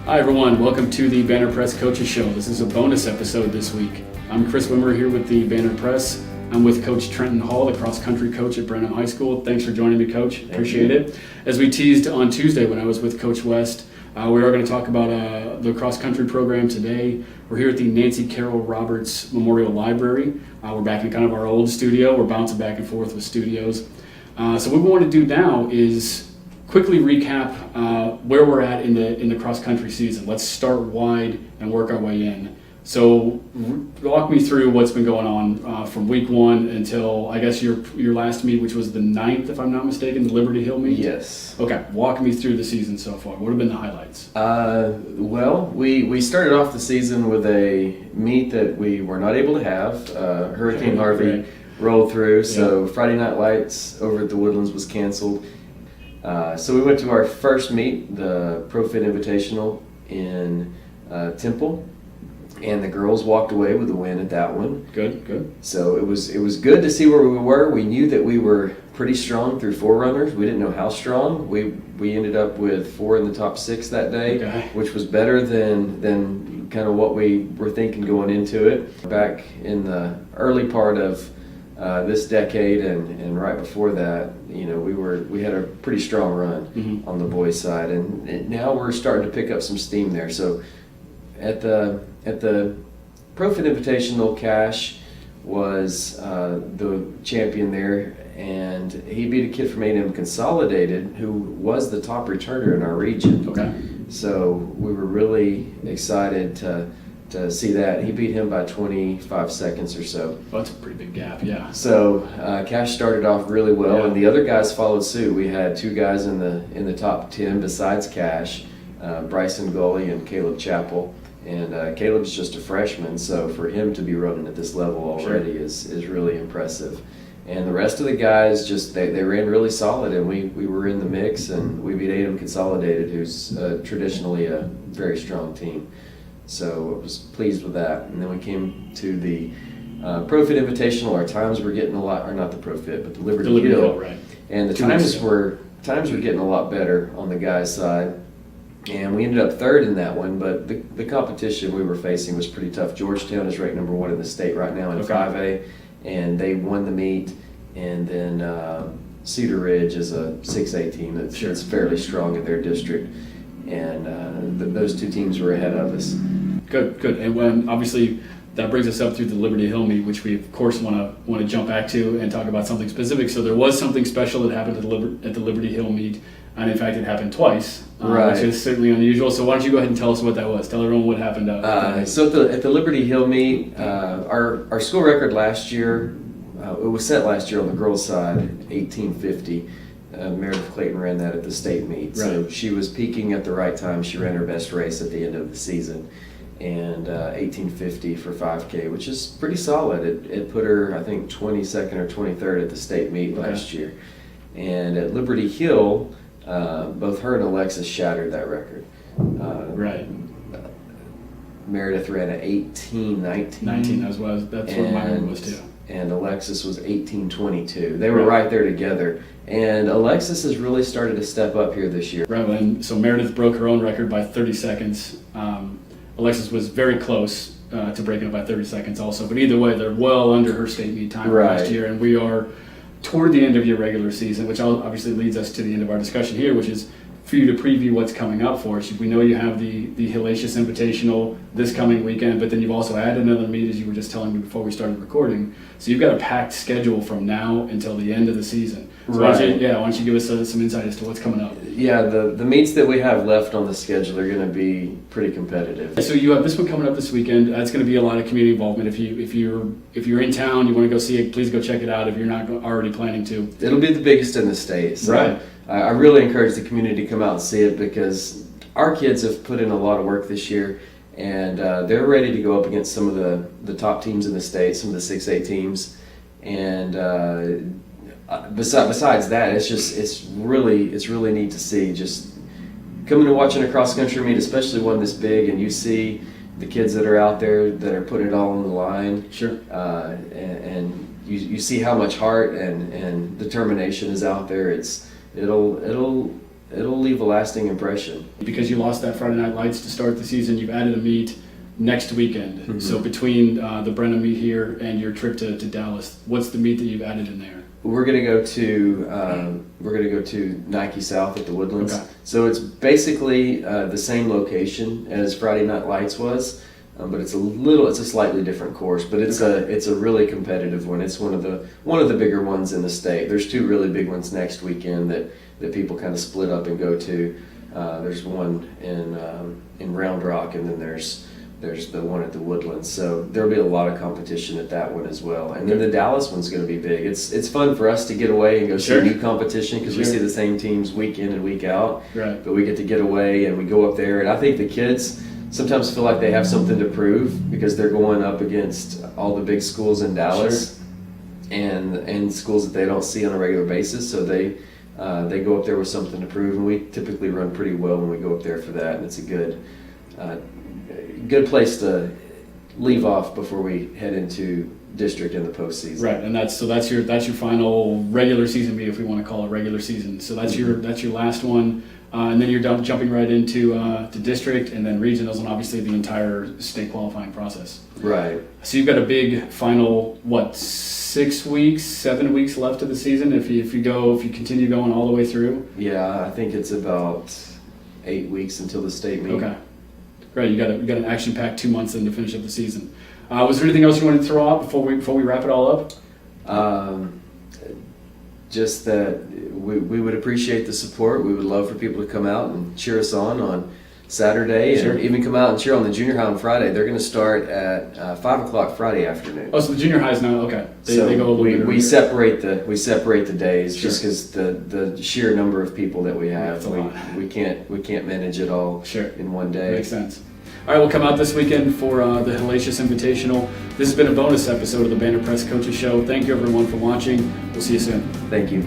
Hi everyone, welcome to the Banner Press Coaches Show. This is a bonus episode this week. I'm Chris Wimmer here with the Banner Press. I'm with Coach Trenton Hall, the cross-country coach at Brenham High School. Thanks for joining me, Coach. Appreciate it. As we teased on Tuesday when I was with Coach West, we are going to talk about the cross-country program today. We're here at the Nancy Carroll Roberts Memorial Library. We're back in kind of our old studio. We're bouncing back and forth with studios. So what we want to do now is quickly recap where we're at in the cross-country season. Let's start wide and work our way in. So walk me through what's been going on from week one until, I guess, your last meet, which was the 9th, if I'm not mistaken, the Liberty Hill meet? Yes. Okay, walk me through the season so far. What have been the highlights? Well, we started off the season with a meet that we were not able to have. Hurricane Harvey rolled through, so Friday Night Lights over at the Woodlands was canceled. So we went to our first meet, the ProFit Invitational in Temple, and the girls walked away with a win at that one. Good. So it was good to see where we were. We knew that we were pretty strong through four runners. We didn't know how strong. We ended up with 4 in the top 6 that day, which was better than kind of what we were thinking going into it. Back in the early part of this decade and right before that, we had a pretty strong run on the boys' side, and now we're starting to pick up some steam there. So at the ProFit Invitational, Cash was the champion there, and he beat a kid from A&M Consolidated who was the top returner in our region. Okay. So we were really excited to see that. He beat him by 25 seconds or so. Oh, that's a pretty big gap, yeah. So Cash started off really well, and the other guys followed suit. We had 2 guys in the top 10 besides Cash, Bryson Gully and Caleb Chappell. And Caleb's just a freshman, so for him to be running at this level already is really impressive. And the rest of the guys they ran really solid, and we were in the mix, and we beat A&M Consolidated, who's traditionally a very strong team. So I was pleased with that. And then we came to the ProFit Invitational. Our times were getting a lot, or not the ProFit, but the Liberty Hill. Right. And the times were getting a lot better on the guys' side. And we ended up 3rd in that one, but the competition we were facing was pretty tough. Georgetown is ranked number 1 in the state right now in 5A, and they won the meet. And then Cedar Ridge is a 6A team that's fairly strong in their district. And those 2 teams were ahead of us. Good. And when obviously that brings us up through the Liberty Hill meet, which we of course want to jump back to and talk about something specific. So there was something special that happened at the Liberty Hill meet, and in fact it happened twice, which is certainly unusual. So why don't you go ahead and tell us what that was? Tell everyone what happened. So at the Liberty Hill meet, our school record last year, it was set last year on the girls' side, 1850. Meredith Clayton ran that at the state meet. So she was peaking at the right time. She ran her best race at the end of the season, and 1850 for 5K, which is pretty solid. It put her, I think, 22nd or 23rd at the state meet last year. And at Liberty Hill, both her and Alexis shattered that record. Meredith ran at 18:19. 19 as well. That's what my record was too. And Alexis was 18:22. They were right there together. And Alexis has really started to step up here this year. Right, and so Meredith broke her own record by 30 seconds. Alexis was very close to breaking it by 30 seconds also. But either way, they're well under her state meet time last year. And we are toward the end of your regular season, which obviously leads us to the end of our discussion here, which is for you to preview what's coming up for us. We know you have the Hellacious Invitational this coming weekend, but then you've also added another meet, as you were just telling me before we started recording. So you've got a packed schedule from now until the end of the season. So why don't you give us some insight as to what's coming up? Yeah, the meets that we have left on the schedule are going to be pretty competitive. So you have this one coming up this weekend. That's going to be a lot of community involvement. If you're in town, you want to go see it, please go check it out if you're not already planning to. It'll be the biggest in the state. So I really encourage the community to come out and see it, because our kids have put in a lot of work this year, and they're ready to go up against some of the top teams in the state, some of the 6A teams. And besides that, it's really neat to see. Just coming and watching a cross country meet, especially one this big, and you see the kids that are out there that are putting it all on the line. And you see how much heart and determination is out there. It'll it'll leave a lasting impression. Because you lost that Friday Night Lights to start the season, you've added a meet next weekend. Mm-hmm. So between the Brenham meet here and your trip to Dallas, what's the meet that you've added in there? We're gonna go to Nike South at the Woodlands. Okay. So it's basically the same location as Friday Night Lights was, but it's a slightly different course. But it's a really competitive one. It's one of the bigger ones in the state. There's two really big ones next weekend that people kind of split up and go to. There's one in Round Rock, and then there's the one at the Woodlands. So there'll be a lot of competition at that one as well. And then the Dallas one's going to be big. It's fun for us to get away and go see new competition because we see the same teams week in and week out. Right. But we get to get away and we go up there. And I think the kids sometimes feel like they have something to prove because they're going up against all the big schools in Dallas and schools that they don't see on a regular basis. So they go up there with something to prove. And we typically run pretty well when we go up there for that. And it's a good place to leave off before we head into district in the postseason. Right, and that's your final regular season meet, if we want to call it regular season. So that's your last one, and then you're jumping right into to district and then regionals and obviously the entire state qualifying process. Right. So you've got a big final 7 weeks left of the season if you continue going all the way through. Yeah, I think it's about 8 weeks until the state meet. Okay. Great, you got an action-packed 2 months then to finish up the season. Was there anything else you wanted to throw out before we wrap it all up? Just that we would appreciate the support. We would love for people to come out and cheer us on Saturday, and even come out and cheer on the junior high on Friday. They're going to start at 5 o'clock Friday afternoon. Oh, so the junior high is now okay. They go a little bit we separate the days Sure. just because the sheer number of people that we have. We can't manage it all in one day. Makes sense. All right, we'll come out this weekend for the Hellacious Invitational. This has been a bonus episode of the Banner Press Coaches Show. Thank you everyone for watching. We'll see you soon. Thank you.